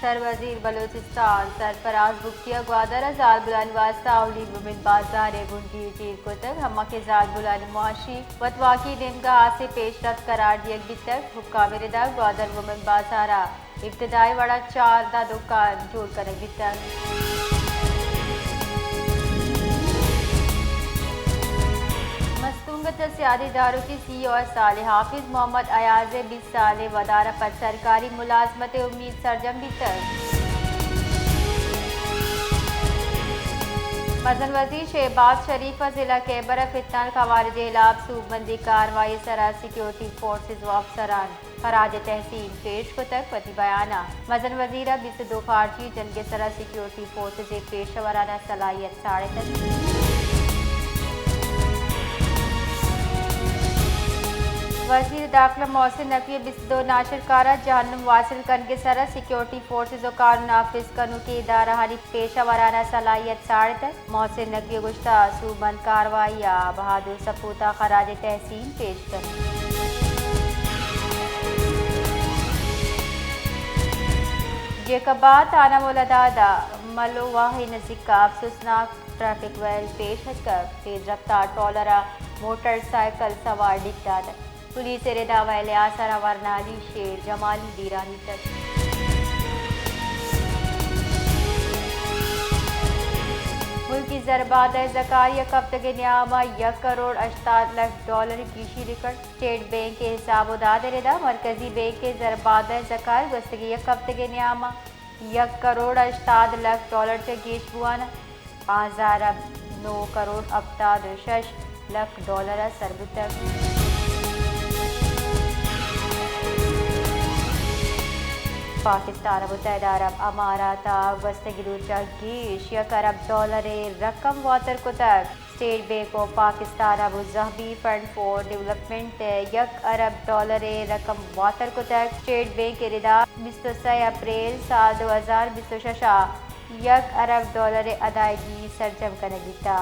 सरवजीर बलोचिस्तान सरफराज बुक्तिया ग्वादर जाल बुलान वास्ता अवली वुमेन बाजार बुंडी चीर को तक हम्मा के जाल बुलान मुआशी वतवाकी निमगा आसे पेशरफ करार दिया तक हुक्का मेरेदा ग्वादर वुमेन बाजारा इब्तदाई वड़ा 4 दा दुकान जोड़ कर तक सियादी दारू की सी और साले हाफिज मोहम्मद अयाज 20 साल वदारा पर सरकारी मुलाजमत उम्मीद सरजम भी तक मजन वजीर शहबाज शरीफ जिला कैबर फितनाल खवारिज इलाब सूबबंदी कार्रवाई सरा सिक्योरिटी फोर्सेज व अफसरान खराज तहसीन पेश को तक पति बयाना मजन वजीरा 22 खारजी जंग सरा सिक्योरिटी फोर्सेज पेशवराना सलाहियत साढ़े तक वज़ीर दाखिला मोहसिन नकवी 22 नाशरकारा जहन्नुम वासिल कन के सरा सिक्योरिटी फोर्सेज और कानून नाफिज कनु के इदारा हारी पेशा वराना सलाहियत साढ़े तक मोहसिन नकवी गुश्ता सूबंद कार्रवाई बहादुर सपूता खराज तहसीन पेश कर जेकबात आना मोलादादा मलो वाही नजिका अफसोसनाक ट्रैफिक वेल पेश कर तेज रफ्तार टॉलरा मोटरसाइकिल सवार डिग्गा पुलिस रेदा वाले आसारा वरनाली शेर जमाली दीरानी तक मुल्की ज़रबाद ज़कारिया कफ्तगे न्यामा 1 करोड़ 68 लाख डॉलर की रिकॉर्ड स्टेट बैंक के हिसाब उदाद रेदा मरकजी बैंक के ज़रबाद ज़कार गस्तगी कफ्तगे न्यामा 1 करोड़ 68 लाख डॉलर से गेश बुआना 9 करोड़ 76 लाख डॉलर सरब तक पाकिस्तान मुत्तहिदा अरब अमारात वस्तगिरूचा गेश 1 अरब डॉलर रकम वातर को तक state bank of Pakistan Abu Dhabi fund for development 1 अरब डॉलर रकम वातर को तक स्टेट बैंक के रिदा 26 अप्रैल साल 2026 1 अरब डॉलर अदायगी सरजम कनगिता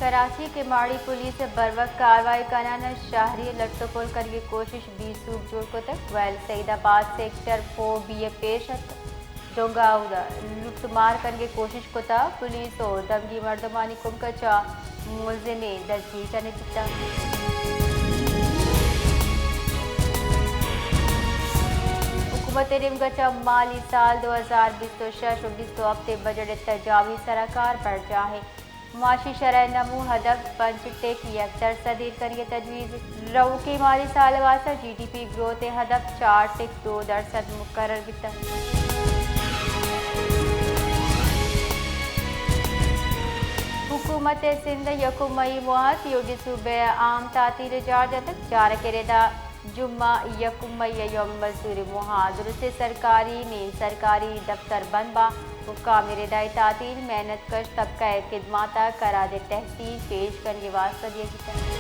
कराची के माड़ी पुलिस बरवक्त कार्रवाई कराना शहरी लट्टोपुल करके कोशिश 20 सूब जोड़ को तक वैल सईदाबाद सेक्टर 4 BA पेश डोंगाउदा लुटमार करके कोशिश को था पुलिस और दमगी मर्दमानी कुमकचा मुलजिमे दस्तगी करने दिता हुकूमत निमगचा माली साल 2026 हफ्ते बजट तजावी सराकार पर जाए माशी शरह नमू हदफ 5.1% करिए तजवीज़ रऊ के माली साल वासा GDP ग्रोथ हदफ 4.2% मुकर्रर बिता हुकूमत सिंध यकुम मई मुआहत योगी सूबे आम तातील जारजत जार के रेदा जुम्मा यकुम मई यौम मजदूर मुहादर से सरकारी दफ्तर बंद बा हुक्का मेरे दाई तातील मेहनत कश तबका खिदमाता कराज तहसील पेश करने वास्ता दिया गया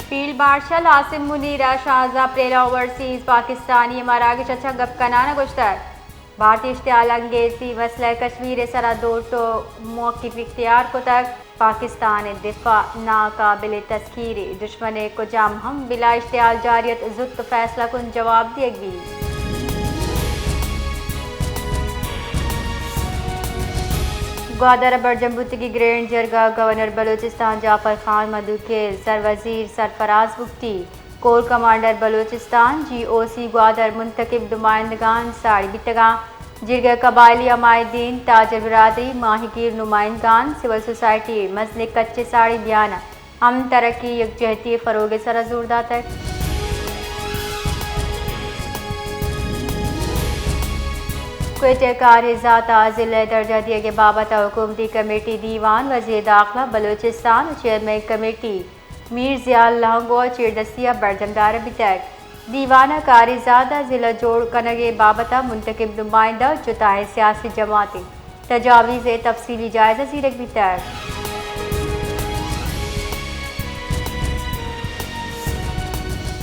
फील्ड मार्शल आसिम मुनीरा शाहजहा प्रेरा ओवरसीज पाकिस्तानी मरागी अच्छा गप कनाना गुश्तर भारतीय इश्तियाल अंगेजी मसला कश्मीर सरा दो तो मौक़िफ़ इख्तियार को तक पाकिस्तान दिफा नाकाबिल तस्खीर दुश्मन को जाम हम बिला इश्तियाल जारियत जुत फैसला कुन जवाब देगी ग्वादर बरजम्बुतगी ग्रैंड जरगा गवर्नर बलूचिस्तान जाफर खान मधुकेल सरवजीर Sarfaraz Bugti corps commander Balochistan GOC Gwadar मुंतकिब नुमाइंदगान साड़ी बितगा जिरगा कबायली अमायदीन ताजर बरादरी माहिगीर नुमाइंदगान सिविल सोसाइटी मसले कच्चे साड़ी बयाना हम तरक्की यकजहती फ़रोग सरा जोरदार तक क्वेटे कारज़ात ज़िले दर्जा दिए के बाबत हुकूमती कमेटी दीवान वज़ीर दाखिला बलूचिस्तान चेयरमैन कमेटी मीर ज़ियाल लहंगो चिरदसिया बरजमदार बितक दीवाना कारज़ादा ज़िला जोड़ कनगे बाबता मुंतकिब नुमाइंदा जुताए सियासी जमातें तजावीज़ तफसीली जायज़ा ज़ीरक बितक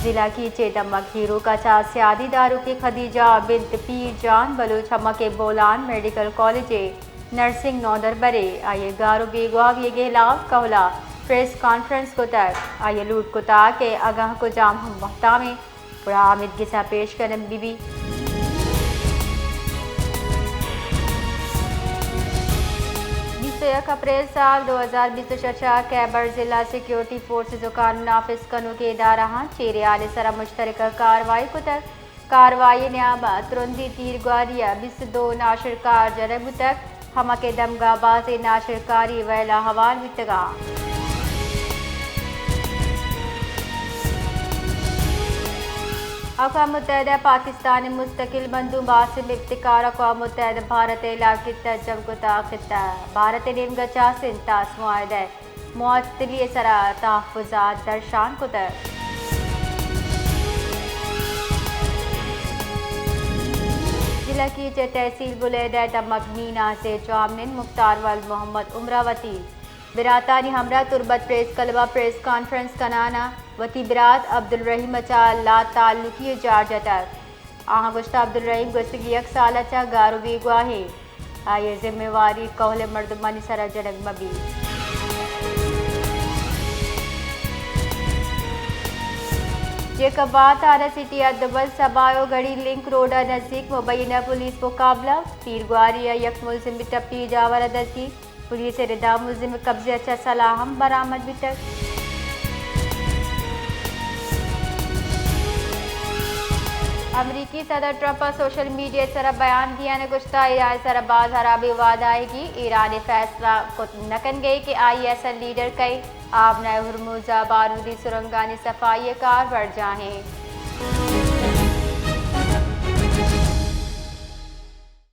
जिला की चेतमक हीरो का सियादी दारू की खदीजा बिन्त पीर जान बलूच के बोलान मेडिकल कॉलेज नर्सिंग नौदर बरे आइए गारो बेगवाब ये खिलाफ कहला प्रेस कॉन्फ्रेंस को तक आइए लूट कुता के अगह को जाम हम महता में बड़ा आमिद गिसा पेश करम बीबी 1 अप्रैल साल 2024 कैबर जिला सिक्योरिटी फोर्सेस और कानून नाफिज कनु के इदारा चेरे आले सरा मुश्तरक कार्रवाई को तक कार्रवाई न्याबा तुरंदी तीर ग्वारिया 22 नाशरकार जरब तक हम के दमगाबाज नाशरकारी वैला हवाल वितगा अक़वाम मुत्तहिदा पाकिस्तान मुस्तकिल बंदू बासिम इफ्तिकार अक़वाम मुत्तहिदा भारत इलाक़ी तजब गुता खिता भारत निमगचा सिंतास मुआहदा मुअत्तली सरा तहफ़्फ़ुज़ात दरशान कुतर जिला की तहसील बुलैदा तमक मीना से जामनिन मुख्तार वल मोहम्मद उमरावती बिरातानी हमरा तुरबत प्रेस कलबा प्रेस कॉन्फ्रेंस कनाना वती बिरात अब्दुल रहीम अचा ला ताल्लुकी जारजा तक आहा गुश्ता अब्दुल रहीम गुस्तगी 1 साल अचा गारो बेगवा है आये जिम्मेवारी कहले मर्दमानी सरा जड़क मबी जेका बात आरा सिटी अदबल सबायो गढ़ी लिंक रोड नज़दीक मुबैना पुलिस मुकाबला पीर ग्वारिया यक मुलजिम टप्पी जावर दस्ती पुलिस रिदा मुलजिम कब्जे अच्छा सलाहम बरामद भी तक अमरीकी सदर ट्रंप सोशल मीडिया सरा बयान दिया ने गुश्ता ईरान सरा बाज हराबी वादा आएगी ईरानी फैसला को नकन गई कि ISL लीडर कई आबना हुरमुजा बारूदी सुरंगानी सफाई कार बढ़ जाए